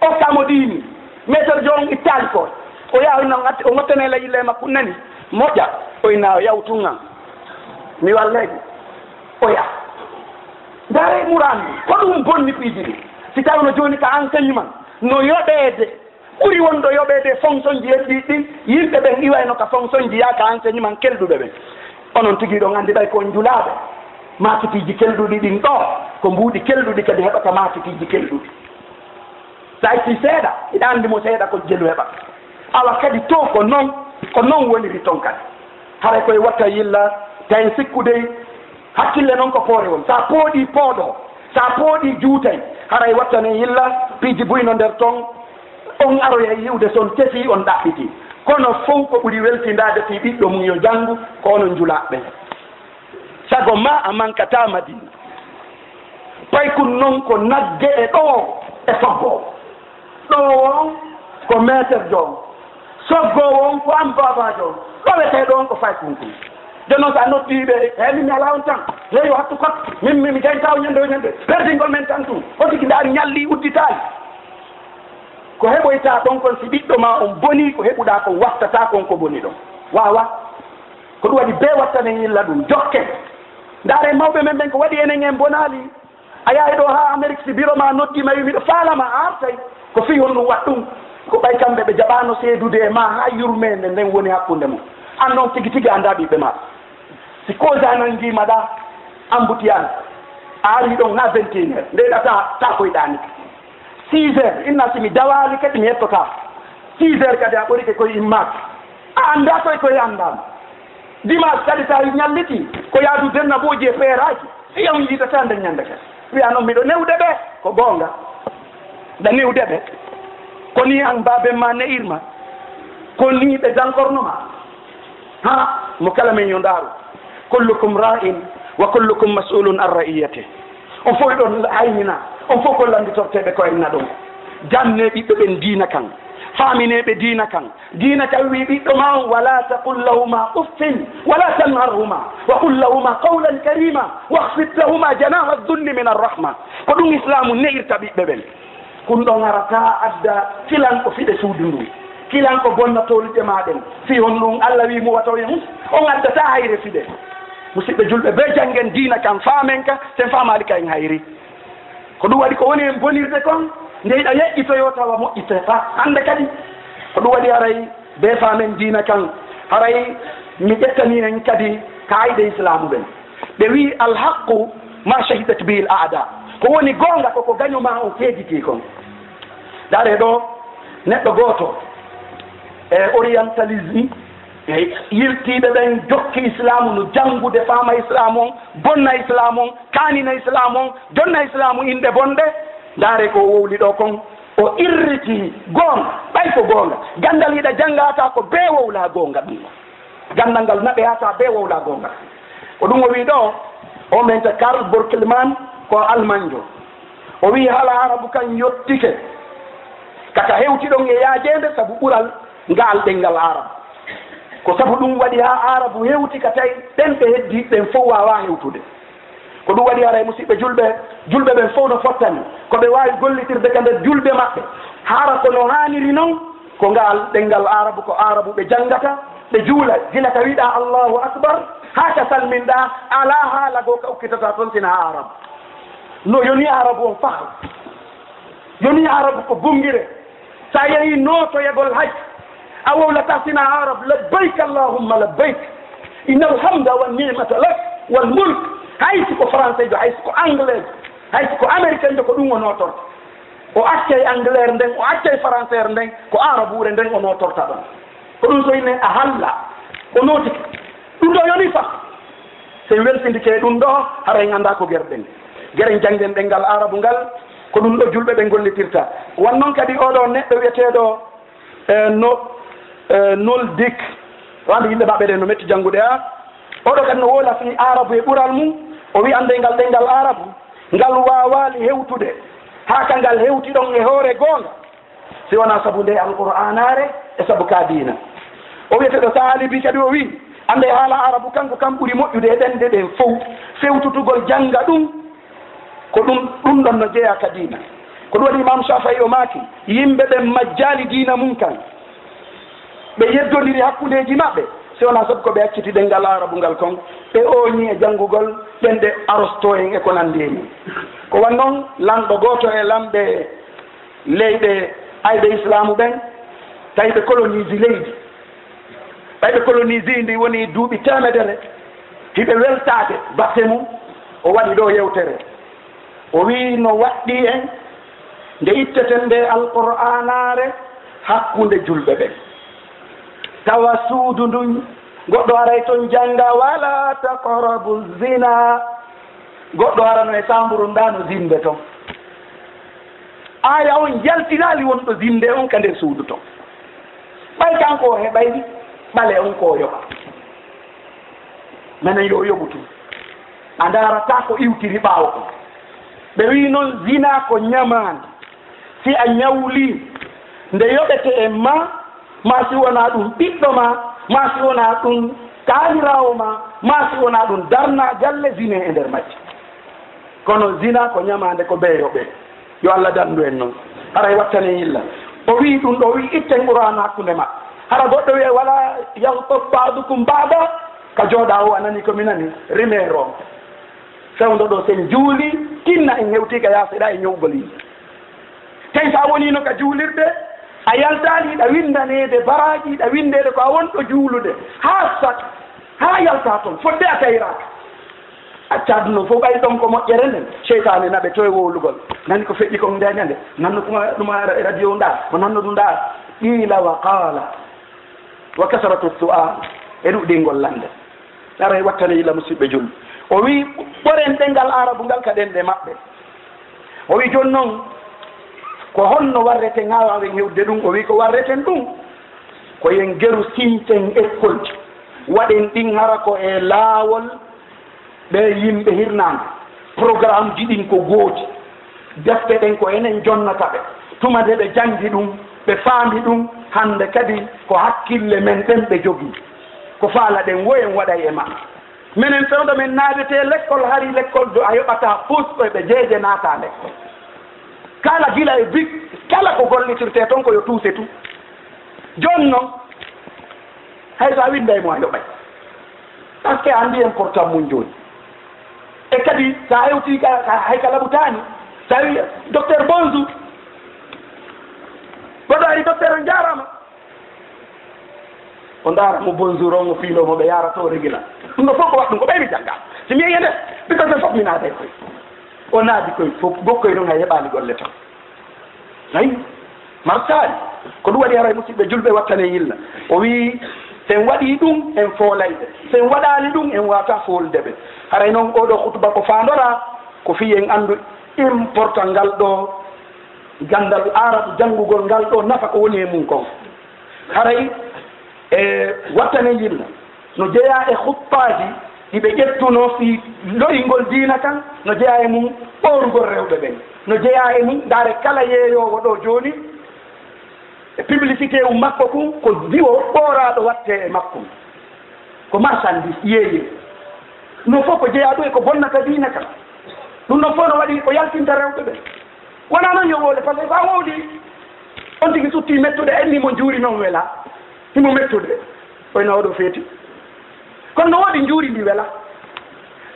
okkamo ɗini maître jo on ittali ko o yawi noon o gottane layille makko nani moƴƴa o ina o yawtunga mi wallede o yaa dare murandi ko ɗum bonni piiji ɗi si tawno joni ka enseignement no yoɓede ɓuri wonɗo yoɓede fonction ji heddi ɗi yimɓe ɓen iwayno ka fonction ji ya ka enseignement kelduɓe ɓen onon tigui ɗo gandi ɓay ko julaɓe makitiji kelduɗi ɗin ɗo ko mbuuɗi kelduɗi kadi heɓata makitiji kelduɗi sa itti seeɗa iɗa andimo seeɗa ko jelu heɓa awa kadi to ko noon woniri toon kadi haray koye watta yilla tawi sikkudey hakkille noon ko poore won sa pooɗi pooɗo sa pooɗi juutay haray wattane yilla piiji buyno nder toon on aroya yiwde son tefi on ɗaɓɓiti kono fof ko ɓuri weltindade fi ɓiɗɗo mum yo janngu ko onon julaɓɓe sago ma a mankata madina pay kun noon ko nagge e ɗo e soggowo ɗo on ko maître jo soggowo on ko am babajo on ɗoweteɗo on ko fay kunkun jonon sa noddiɓe he min ala on tan heyo hattu kot min mi jayntaw ñande o ñande perdingol men tan tum o tigi ndaari ñalli udditali ko heɓoyta ɗon kon si ɓiɗɗo ma on boni ko heɓuɗa kon wattata kon ko boni ɗon wawa ko ɗum waɗi be wattane yilla ɗum jokke ndaare mawɓe men ɓen ko waɗi enen en bonali a yahi ɗo ha Amérique si biro ma noddima wi miɗo faalama artay ko fi hon ɗum wat ɗum ko ɓay kamɓe ɓe jaɓano seedude e ma ha yurmede nden woni hakkunde mum an noon tigi tigi anda ɓiɓɓe ma si cause anangimaɗa embouteillage a ari ɗon ha 21 heures ndeɗata ta koyɗani 6 heures inna simi dawali kadi mi hettota 6 heures kadi a ɓorike koye immaki a anda koye koye andama dimanche kadi sa ñalliti ko yaadu denna booji e feeraji fiya on yiitata nde ñande kadi wiya noon miɗo newde ɓe ko goonga ɗa newde ɓe ko ni an baben ma ne'irma ko ni ɓe dankornoma ha mo kala men yo ndaaru kullukum ra'in wa kullukum mas'ulun an ra'iyate on fof ɗon haynina on fof ko landitorteɓe ko enna ɗon janne ɓiɓɓe ɓen diina kan faamineɓe diina kan diina kan wi ɓiɗɗo ma on wala taqul lahuma uffin wala tanharhuma wa qul lahuma qawlan karima wahfid lahuma janaha dhulli min arrahma ko ɗum islamu ne'irta ɓiɓɓe ɓen kun ɗon arata adda filan ko fiɗe suudu ndu kilan ko bonnatoluɗe maɗen fi on ɗum allah wi mo wataw mus on addata hayre fiɗe musidɓe julɓe be janggen diina kan faamen ka sen famali ka en hayri ko ɗum waɗi ko woni en bonirde kon nde yiɗa yeƴƴitoyo tawa moƴƴiteta hande kadi ko ɗum waɗi haray be faamen diina kan haray mi ƴettani en kadi kayɗe islamu ɓen ɓe wi alhaqu ma shahidat bihi l aada ko woni gonga koko gañoma on feejiti kon dare ɗo neɗɗo goto e orientalisme e yiltiɓe ɓen jokki islamu no janngude faama islamu on bonna islamu on kanina islamu on jonna islamu inde bonɗe ndaare ko wowli ɗo kon o irriti goonga ɓay ko goonga gandal yiɗa janngata ko be wowla goonga ɗum gandal ngal naɓeyata be wowla goonga ko ɗum o wi ɗo o menta Karl Borkelman ko almanjo o wi hala arabu kan yottike kaka hewti ɗon e yaajede sabu ɓural ngaal ɗengal arabu ko sabu ɗum waɗi ha arabu hewti ka tawi ɗen ɓe heddi ɓen fof wawa hewtude ko ɗum waɗi haray musidɓe julɓe ɓen fof no fottani ko ɓe wawi gollitirde ka nder julɓe maɓɓe hara kono haniri noon ko ngal ɗengal arabu ko arabu ɓe janggata ɓe juula gila ka wiɗa allahu akbar ha ka salminɗa ala haala goo ka ukkitata toon sina arabu no yoni arabu on faha yoni arabu ko gungire sa yehi notoyagol haj a wowlata sina arabu labbayk allahumma labbayk inna alhamda wa nimata lak wal mulk haysi ko français jo haysi ko anglais haysi ko américain jo ko ɗum o notorta o accay anglais nden o accay français nden ko arabure nden o notorta ɗon ko ɗum so ine a halla o notiki ɗum ɗo yoni fa sen weltindike ɗum ɗo haray ganda ko guerɗen gueren jangden ɗengal arabu ngal ko ɗum ɗo julɓe ɓe gollitirta wan noon kadi oɗo neɗɗo wiyeteɗo nol dik wande yimɓe maɓɓe ɗe no metti janngude oɗo kadi no wola fi arabu e ɓural mum o wi ande ngal ɗengal arabu ngal wawali hewtude ha ka ngal hewti ɗon e hoore goonga si wona sabu nde alqur'anare e sabu ka diina o wiyeteɗo taalibi kadi o wi ande haala arabu kanko kam ɓuri moƴƴude e ɗende ɗen fof fewtutugol jannga ɗum ko ɗum ɗon no jeeya ka diina ko ɗum waɗi imam Shafi'i o maaki yimɓe ɓe majjali diina mum kan ɓe yeddodiri hakkundeji maɓɓe si wona sabu ko ɓe acciti ɗengal arabu ngal kon ɓe ooñi e janngugol ɓenɗe arosto en e ko nandi ni ko wan noon lanɗo gooto e lamɓe leyɗe ayɓe islamu ɓen tawi ɓe colonise leydi ɓayɓe colonise ndi woni duuɓi temedere hiɓe weltade batte mum o waɗi ɗo yewtere o wi no waɗɗi en nde itteten nde alqur'anare hakkunde julɓe ɓen tawa suudu ndun goɗɗo aray toon jannga wala taqrabu zina goɗɗo arano e samburu ndano zinde toon aya on jaltinali wonɗo zinde on ka nder suudu toon ɓay kanko o heɓayni ɓale on ko yoɓa minen yo yoɓutu a ndarata ko iwtiri ɓaawo ko ɓe wi noon zina ko ñamande si a ñawli nde yoɓete e ma si wona ɗum ɓiɗɗo ma si wona ɗum kaanirawo ma si wona ɗum darna galle zine e nder majji kono zina ko ñamande ko ɓeeyoɓe yo Allah dandu en noon haray wattane yilla o wi ɗum ɗo o wi itten qur'an hakkunde maɓɓe hara goɗɗo wiye wala yahtob ba'dukum ba'da ka jooɗa o anani ko minani rimero fewndo ɗo sen juuli tinna en hewti ka yaaseɗa e ñowgol yimɓe tawi sa wonino ka juulirde a yaltani ɗa windanede baraji ɗa windede ko a wonɗo juulude ha yalta toon fodde a tayraka accadu noon fof ɓay ɗon ko moƴƴere nden cheytane naɓe to e wowlugol nani ko feƴƴi kon ndeñande nanno ɗuma radio nda mo nanno ɗum ɗa qiila wa qaala wa kasratu su'al e ɗuɗɗingol lande ara e wattane yilla musidɓe julɓe o wi ɓoren ɗengal arabu ngal ka ɗenɗe maɓɓe o wi joni noon ko honno warreten ha wawen hewde ɗum o wi ko warreten ɗum ko yen geru siñten école ji waɗen ɗin hara ko e laawol ɓe yimɓe hirnande programme ji ɗin ko gooti defte ɗen ko enen jonnata ɓe tuma nde ɓe jangi ɗum ɓe faami ɗum hande kadi ko hakkille men ɗen ɓe jogii ko faala ɗen woyen waɗay e ma minen fewdo men naadete l'école hari l'école do a yoɓata fusɗo ɓe jeeje naata l'école kala gila e big kala ko gollitirte toon ko yo tuuse tu joni noon hay sa winda e mo a yoɓay par ce que andi important mum joni e kadi sa hewti hay ka laɓutani sa wi docteur bonjour goɗɗo ari docteur o jarama o daramo bonjour on o fiilomo ɓe yara to régula ɗum ɗo fof ko waɗɗum ko ɓeymi jangga si mi yeyende biko ɓe fof mi naada e koye o naadi koye fof gokkoye ɗon hay heɓali golle tan ayi martali ko ɗum waɗi haray musidɓe julɓe wattane yilla o wi sen waɗi ɗum en foolayɓe sen waɗani ɗum en wata folde ɓe haray noon oɗo hutuba ko fandora ko fi en andu important ngal ɗo gandal arabu janngugol ngal ɗo nafa ko woni e mum kon haray e wattane yilla no jeeya e huppaji ɗiɓe ƴettuno fi loyngol diina kan no jeeya e mum ɓorugol rewɓe ɓen no jeeya e mum ndaare kala yeeyowo ɗo joni e publicité um makko kum ko diwo ɓooraɗo watte e makkum ko marchandise yeeye no fof ko jeeya ɗum e ko bonnata diina kan ɗum ɗon fof no waɗi ko yaltinta rewɓe ɓen wona noon yo wowle par ce que sa wowli on tigi sutti mettude enni mo juuri noon wela himo mettude oyno oɗo feeti kono no woodi njuuri ndi wela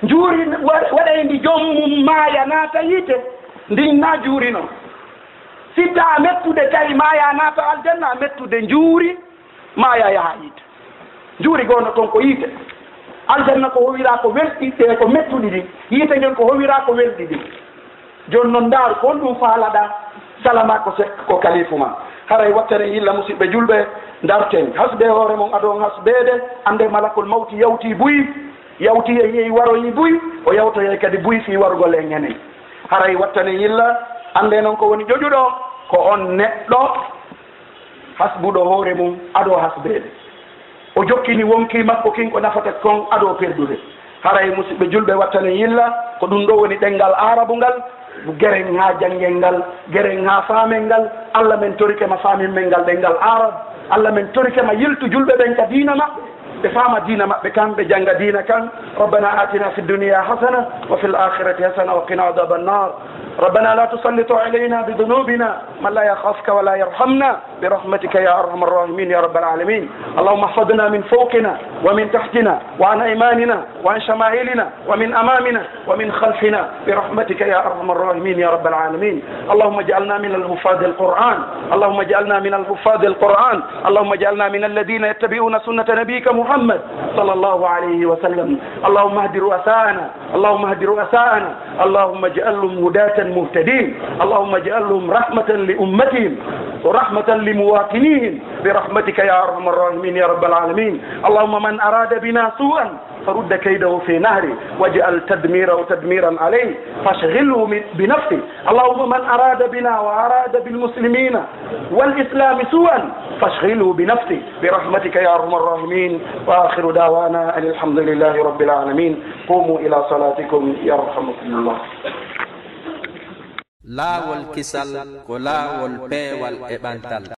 njuuri waɗay ndi jommum maaya naata yiite ndin na juuri noon sitta a mettude tawi maaya naata aljanna a mettude njuuri maaya yaha yiite njuuri goono toon ko yiite aljanna ko howira ko welɗi ko mettuɗi ɗi yiite ngen ko howira ko welɗi ɗi joni noon ndaaru ko on ɗum faalaɗa salama ko sekk ko kalifu ma haray wattere yilla musidɓe julɓe darten hasbe hoore mon adon hasbeede ande malakul mawti yawti buyi yawti e yehi waroyi buyi o yawtoye kadi buyi fi warugol e ñenen haray wattane yilla ande noon ko woni joƴuɗo ko on neɗɗo hasbuɗo hoore mum aɗo hasbeede o jokkini wonki makko kin ko nafata kon aɗo perdude haray musidɓe julɓe wattane yilla ko ɗum ɗo woni ɗenngal arabu ngal geren ha janngel ngal geren ha faamel ngal allah men torike ma faamin men ngal ɗenngal arab allah men torike ma yiltu julɓe ɓen ka diina maɓɓe ɓe faama diina maɓɓe kan ɓe jannga diina kan rabbana atina fi dunia hasana wa fi l akhirati hasana wa qina adaba annar ربنا لا تسلط علينا بذنوبنا من لا يخافك ولا يرحمنا برحمتك يا أرحم الراحمين يا رب العالمين اللهم احفظنا من فوقنا ومن تحتنا وعن أيماننا وعن شمائلنا ومن أمامنا ومن خلفنا برحمتك يا أرحم الراحمين يا رب العالمين اللهم اجعلنا من الحفاظ القرآن اللهم اجعلنا من الحفاظ القرآن اللهم اجعلنا من الذين يتبعون سنة نبيك محمد صلى الله عليه وسلم اللهم اهد رؤساءنا اللهم اهد رؤساءنا اللهم اجعلهم هداة مهتدين اللهم اجعلهم رحمة لأمتهم ورحمة لمواطنيهم برحمتك يا أرحم الراحمين يا رب العالمين اللهم من أراد بنا سوءا فرد كيده في نهره واجعل تدميره تدميرا عليه فاشغله بنفسه اللهم من أراد بنا وأراد بالمسلمين والإسلام سوءا فاشغله بنفسه برحمتك يا أرحم الراحمين وآخر دعوانا أن الحمد لله رب العالمين قوموا إلى صلاتكم يرحمكم الله لا والكسل كلا والبي والإبانتال